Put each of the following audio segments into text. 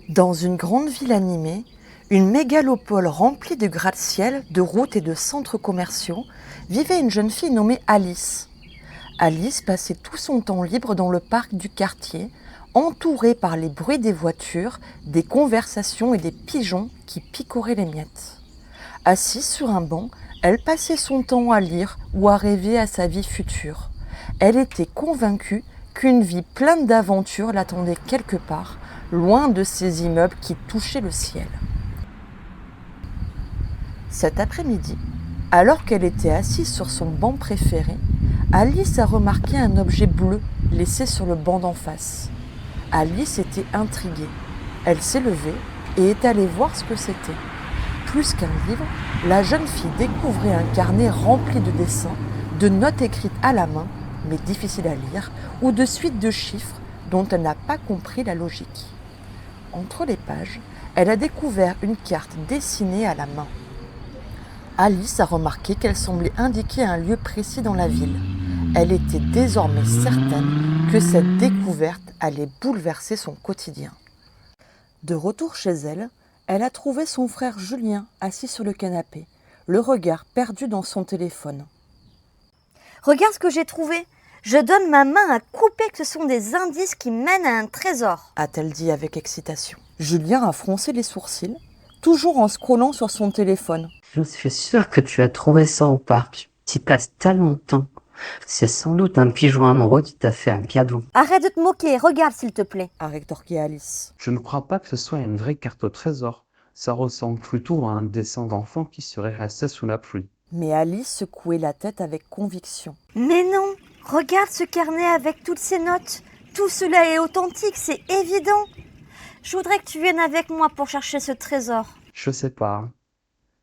Dans une grande ville animée, une mégalopole remplie de gratte-ciel, de routes et de centres commerciaux, vivait une jeune fille nommée Alice. Alice passait tout son temps libre dans le parc du quartier, entourée par les bruits des voitures, des conversations et des pigeons qui picoraient les miettes. Assise sur un banc, elle passait son temps à lire ou à rêver à sa vie future. Elle était convaincue qu'une vie pleine d'aventures l'attendait quelque part, loin de ces immeubles qui touchaient le ciel. Cet après-midi, alors qu'elle était assise sur son banc préféré, Alice a remarqué un objet bleu laissé sur le banc d'en face. Alice était intriguée. Elle s'est levée et est allée voir ce que c'était. Plus qu'un livre, la jeune fille découvrait un carnet rempli de dessins, de notes écrites à la main, mais difficiles à lire, ou de suites de chiffres dont elle n'a pas compris la logique. Entre les pages, elle a découvert une carte dessinée à la main. Alice a remarqué qu'elle semblait indiquer un lieu précis dans la ville. Elle était désormais certaine que cette découverte allait bouleverser son quotidien. De retour chez elle, elle a trouvé son frère Julien assis sur le canapé, le regard perdu dans son téléphone. « Regarde ce que j'ai trouvé. Je donne ma main à couper que ce sont des indices qui mènent à un trésor. » a-t-elle dit avec excitation. Julien a froncé les sourcils, toujours en scrollant sur son téléphone. Je suis sûr que tu as trouvé ça au parc. Tu y passes tellement de temps. C'est sans doute un pigeon amoureux qui t'a fait un cadeau. Arrête de te moquer, regarde s'il te plaît. A rétorqué Alice. Je ne crois pas que ce soit une vraie carte au trésor. Ça ressemble plutôt à un dessin d'enfant qui serait resté sous la pluie. Mais Alice secouait la tête avec conviction. Mais non, regarde ce carnet avec toutes ces notes. Tout cela est authentique, c'est évident. Je voudrais que tu viennes avec moi pour chercher ce trésor. Je sais pas.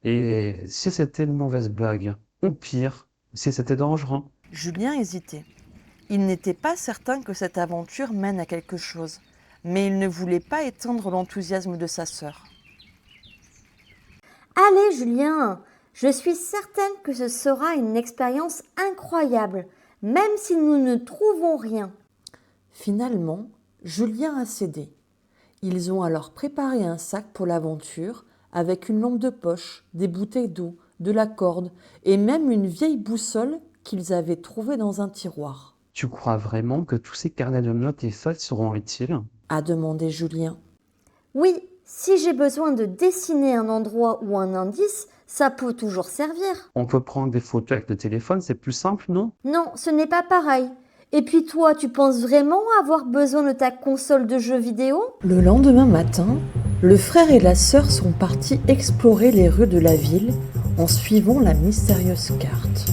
Et si c'était une mauvaise blague? Ou pire, si c'était dangereux? Julien hésitait. Il n'était pas certain que cette aventure mène à quelque chose, mais il ne voulait pas éteindre l'enthousiasme de sa sœur. Allez Julien, je suis certaine que ce sera une expérience incroyable, même si nous ne trouvons rien. Finalement, Julien a cédé. Ils ont alors préparé un sac pour l'aventure, avec une lampe de poche, des bouteilles d'eau, de la corde et même une vieille boussole qu'ils avaient trouvée dans un tiroir. « Tu crois vraiment que tous ces carnets de notes et feuilles seront utiles ?» a demandé Julien. Oui, si j'ai besoin de dessiner un endroit ou un indice, ça peut toujours servir. On peut prendre des photos avec le téléphone, c'est plus simple, non? Non, ce n'est pas pareil. Et puis toi, tu penses vraiment avoir besoin de ta console de jeux vidéo ? Le lendemain matin, le frère et la sœur sont partis explorer les rues de la ville en suivant la mystérieuse carte.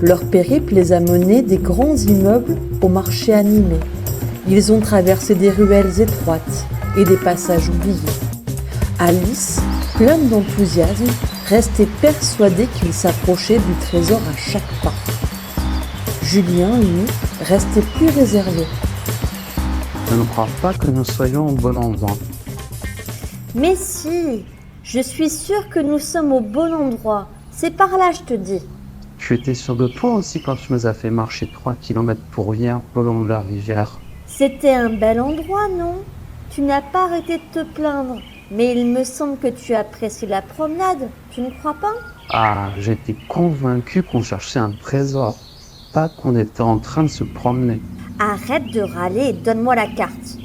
Leur périple les a menés des grands immeubles au marché animé. Ils ont traversé des ruelles étroites et des passages oubliés. Alice, pleine d'enthousiasme, restait persuadée qu'ils s'approchaient du trésor à chaque pas. Julien, lui, restait plus réservé. Je ne crois pas que nous soyons au bon endroit. Mais si, je suis sûre que nous sommes au bon endroit. C'est par là, je te dis. Tu étais sûr de toi aussi quand tu nous as fait marcher 3 kilomètres pour rien le long de la rivière. C'était un bel endroit, non ? Tu n'as pas arrêté de te plaindre. Mais il me semble que tu apprécies la promenade, tu ne crois pas ? Ah, j'étais convaincu qu'on cherchait un trésor, pas qu'on était en train de se promener. Arrête de râler et donne-moi la carte.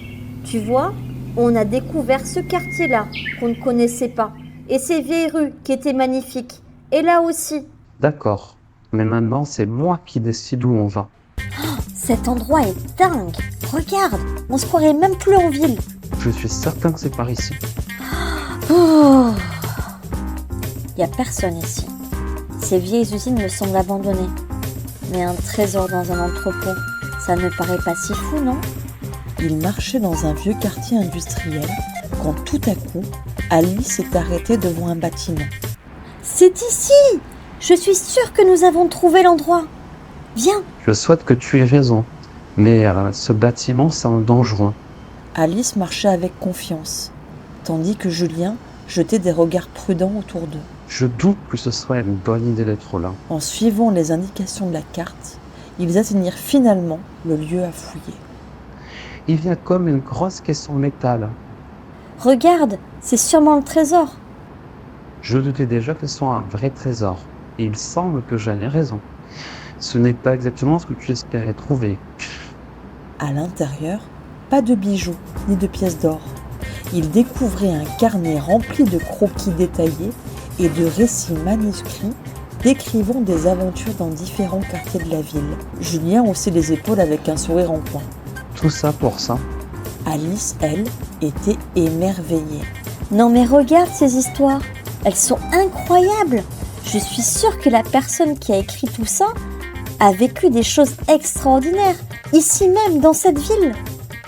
Tu vois, on a découvert ce quartier-là, qu'on ne connaissait pas, et ces vieilles rues qui étaient magnifiques, et là aussi. D'accord, mais maintenant c'est moi qui décide où on va. Cet endroit est dingue. Regarde, on se croirait même plus en ville. Je suis certain que c'est par ici. Oh. Y a personne ici. Ces vieilles usines me semblent abandonnées. Mais un trésor dans un entrepôt, ça ne paraît pas si fou, non ? Ils marchaient dans un vieux quartier industriel quand tout à coup, Alice s'est arrêtée devant un bâtiment. C'est ici ! Je suis sûre que nous avons trouvé l'endroit. Viens. Je souhaite que tu aies raison, mais ce bâtiment semble dangereux. Alice marchait avec confiance, tandis que Julien jetait des regards prudents autour d'eux. Je doute que ce soit une bonne idée d'être là. En suivant les indications de la carte, ils atteignirent finalement le lieu à fouiller. Il y a comme une grosse caisse en métal. Regarde, c'est sûrement le trésor. Je doutais déjà que ce soit un vrai trésor, et il semble que j'avais raison. Ce n'est pas exactement ce que tu espérais trouver. À l'intérieur, pas de bijoux ni de pièces d'or. Il découvrait un carnet rempli de croquis détaillés et de récits manuscrits décrivant des aventures dans différents quartiers de la ville. Julien haussait les épaules avec un sourire en coin. Tout ça pour ça. Alice, elle, était émerveillée. Non mais regarde ces histoires, elles sont incroyables. Je suis sûre que la personne qui a écrit tout ça a vécu des choses extraordinaires, ici même, dans cette ville.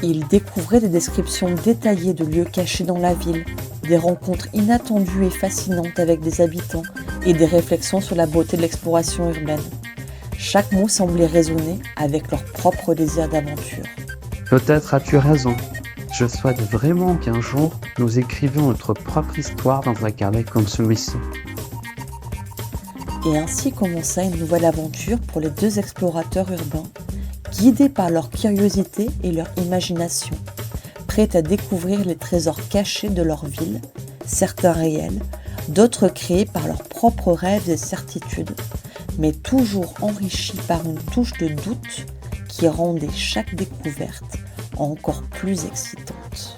Il découvrait des descriptions détaillées de lieux cachés dans la ville, des rencontres inattendues et fascinantes avec des habitants et des réflexions sur la beauté de l'exploration urbaine. Chaque mot semblait résonner avec leur propre désir d'aventure. Peut-être as-tu raison. Je souhaite vraiment qu'un jour, nous écrivions notre propre histoire dans un carnet comme celui-ci. Et ainsi commença une nouvelle aventure pour les deux explorateurs urbains, guidés par leur curiosité et leur imagination, prêts à découvrir les trésors cachés de leur ville, certains réels, d'autres créés par leurs propres rêves et certitudes, mais toujours enrichis par une touche de doute qui rendait chaque découverte encore plus excitante.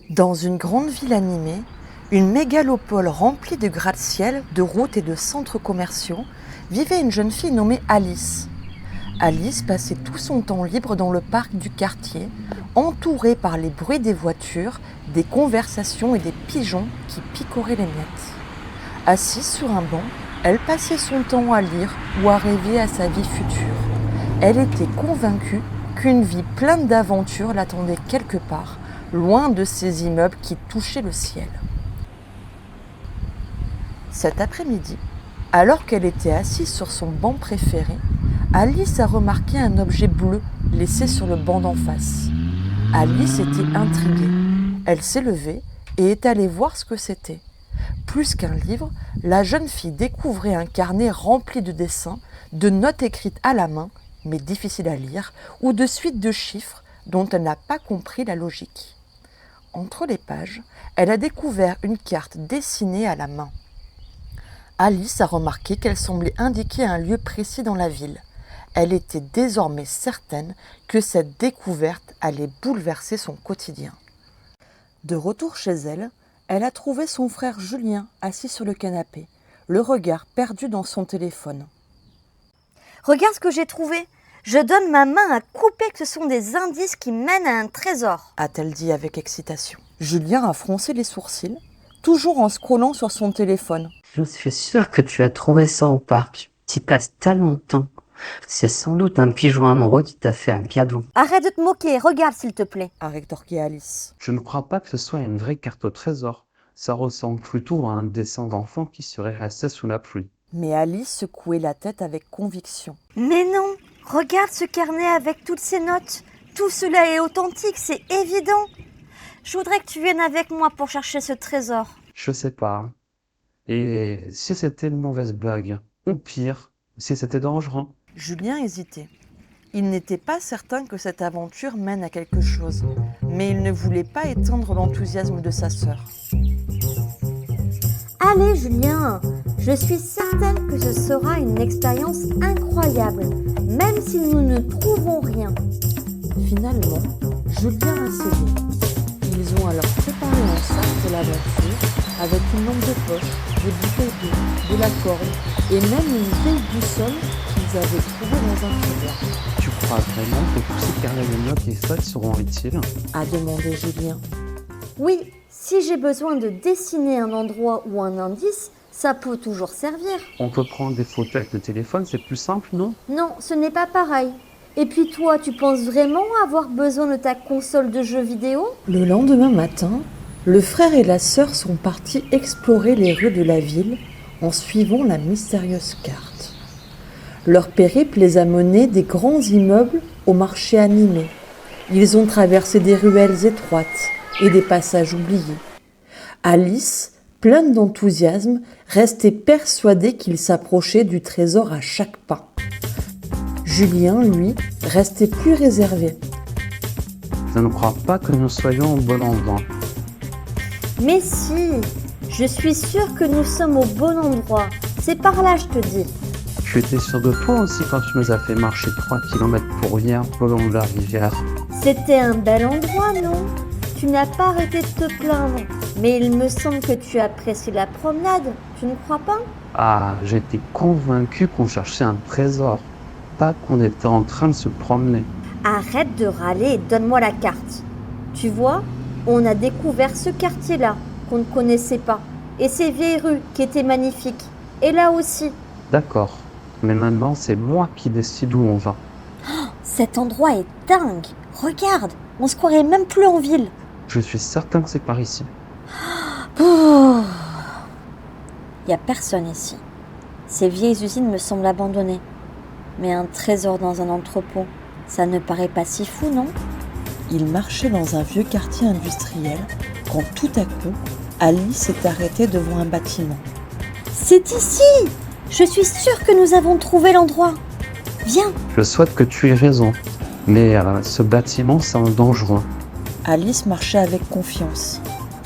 Dans une grande ville animée, une mégalopole remplie de gratte-ciel, de routes et de centres commerciaux, vivait une jeune fille nommée Alice. Alice passait tout son temps libre dans le parc du quartier, entourée par les bruits des voitures, des conversations et des pigeons qui picoraient les miettes. Assise sur un banc, elle passait son temps à lire ou à rêver à sa vie future. Elle était convaincue qu'une vie pleine d'aventures l'attendait quelque part, loin de ces immeubles qui touchaient le ciel. Cet après-midi, alors qu'elle était assise sur son banc préféré, Alice a remarqué un objet bleu laissé sur le banc d'en face. Alice était intriguée. Elle s'est levée et est allée voir ce que c'était. Plus qu'un livre, la jeune fille découvrait un carnet rempli de dessins, de notes écrites à la main, mais difficiles à lire, ou de suites de chiffres dont elle n'a pas compris la logique. Entre les pages, elle a découvert une carte dessinée à la main. Alice a remarqué qu'elle semblait indiquer un lieu précis dans la ville. Elle était désormais certaine que cette découverte allait bouleverser son quotidien. De retour chez elle, elle a trouvé son frère Julien assis sur le canapé, le regard perdu dans son téléphone. « Regarde ce que j'ai trouvé. Je donne ma main à couper que ce sont des indices qui mènent à un trésor. » a-t-elle dit avec excitation. Julien a froncé les sourcils, toujours en scrollant sur son téléphone. Je suis sûr que tu as trouvé ça au parc. Tu passes tellement de temps. C'est sans doute un pigeon amoureux qui t'a fait un cadeau. Arrête de te moquer, regarde s'il te plaît. A rétorqué Alice. Je ne crois pas que ce soit une vraie carte au trésor. Ça ressemble plutôt à un dessin d'enfant qui serait resté sous la pluie. Mais Alice secouait la tête avec conviction. Mais non, regarde ce carnet avec toutes ces notes. Tout cela est authentique, c'est évident. Je voudrais que tu viennes avec moi pour chercher ce trésor. Je sais pas. Et si c'était une mauvaise blague? Ou pire, si c'était dangereux? Julien hésitait. Il n'était pas certain que cette aventure mène à quelque chose, mais il ne voulait pas éteindre l'enthousiasme de sa sœur. Allez Julien, je suis certaine que ce sera une expérience incroyable, même si nous ne trouvons rien. Finalement, Julien a cédé. Ils ont alors préparé un sac pour l'aventure, avec une lampe de poche, des bouteilles d'eau, de la corde et même une vieille boussole qu'ils avaient trouvée dans un tiroir. Tu crois vraiment que tous ces carnets de notes et feuilles seront utiles? A demandé Julien. Oui, si j'ai besoin de dessiner un endroit ou un indice, ça peut toujours servir. On peut prendre des photos avec le téléphone, c'est plus simple, non? Non, ce n'est pas pareil. Et puis toi, tu penses vraiment avoir besoin de ta console de jeux vidéo? Le lendemain matin, le frère et la sœur sont partis explorer les rues de la ville en suivant la mystérieuse carte. Leur périple les a menés des grands immeubles au marché animé. Ils ont traversé des ruelles étroites et des passages oubliés. Alice, pleine d'enthousiasme, restait persuadée qu'ils s'approchaient du trésor à chaque pas. Julien, lui, restait plus réservé. Je ne crois pas que nous soyons au bon endroit. Mais si, je suis sûre que nous sommes au bon endroit. C'est par là, je te dis. Tu étais sûr de toi aussi quand tu nous as fait marcher 3 km pour rien le long de la rivière. C'était un bel endroit, non? Tu n'as pas arrêté de te plaindre. Mais il me semble que tu apprécies la promenade, tu ne crois pas? Ah, j'étais convaincu qu'on cherchait un trésor, pas qu'on était en train de se promener. Arrête de râler et donne-moi la carte. Tu vois, on a découvert ce quartier-là, qu'on ne connaissait pas, et ces vieilles rues qui étaient magnifiques. Et là aussi. D'accord, mais maintenant c'est moi qui décide où on va. Cet endroit est dingue. Regarde, on se croirait même plus en ville. Je suis certain que c'est par ici. Il n'y a personne ici. Ces vieilles usines me semblent abandonnées. Mais un trésor dans un entrepôt, ça ne paraît pas si fou, non? Ils marchaient dans un vieux quartier industriel quand tout à coup, Alice s'est arrêtée devant un bâtiment. C'est ici! Je suis sûre que nous avons trouvé l'endroit. Viens! Je souhaite que tu aies raison, mais ce bâtiment semble dangereux. Alice marchait avec confiance,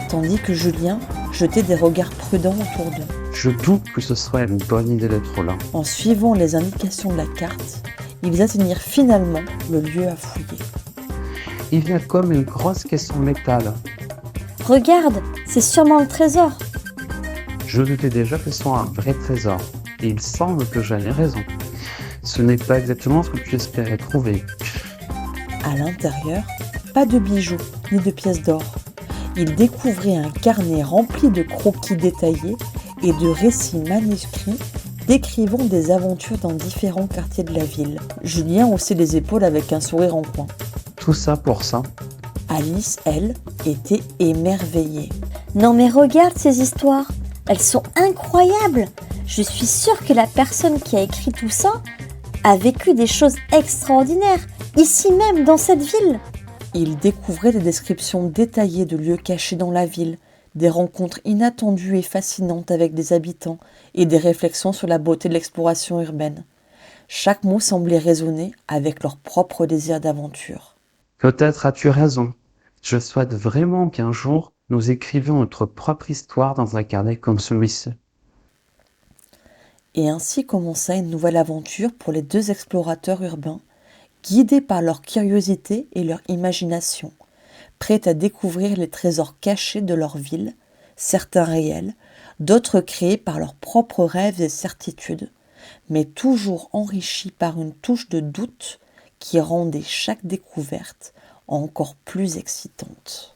tandis que Julien jetait des regards prudents autour d'eux. Je doute que ce soit une bonne idée d'être là. En suivant les indications de la carte, ils atteignirent finalement le lieu à fouiller. Il y a comme une grosse caisse en métal. Regarde, c'est sûrement le trésor. Je doutais déjà que ce soit un vrai trésor, et il semble que j'avais raison. Ce n'est pas exactement ce que tu espérais trouver. À l'intérieur, pas de bijoux ni de pièces d'or. Il découvrait un carnet rempli de croquis détaillés et de récits manuscrits décrivant des aventures dans différents quartiers de la ville. Julien haussait les épaules avec un sourire en coin. Tout ça pour ça. Alice, elle, était émerveillée. Non mais regarde ces histoires, elles sont incroyables. Je suis sûre que la personne qui a écrit tout ça a vécu des choses extraordinaires, ici même, dans cette ville. Il découvrait des descriptions détaillées de lieux cachés dans la ville, des rencontres inattendues et fascinantes avec des habitants et des réflexions sur la beauté de l'exploration urbaine. Chaque mot semblait résonner avec leur propre désir d'aventure. Peut-être as-tu raison. Je souhaite vraiment qu'un jour, nous écrivions notre propre histoire dans un carnet comme celui-ci. Et ainsi commença une nouvelle aventure pour les deux explorateurs urbains, guidés par leur curiosité et leur imagination, prêts à découvrir les trésors cachés de leur ville, certains réels, d'autres créés par leurs propres rêves et certitudes, mais toujours enrichis par une touche de doute qui rendait chaque découverte encore plus excitante.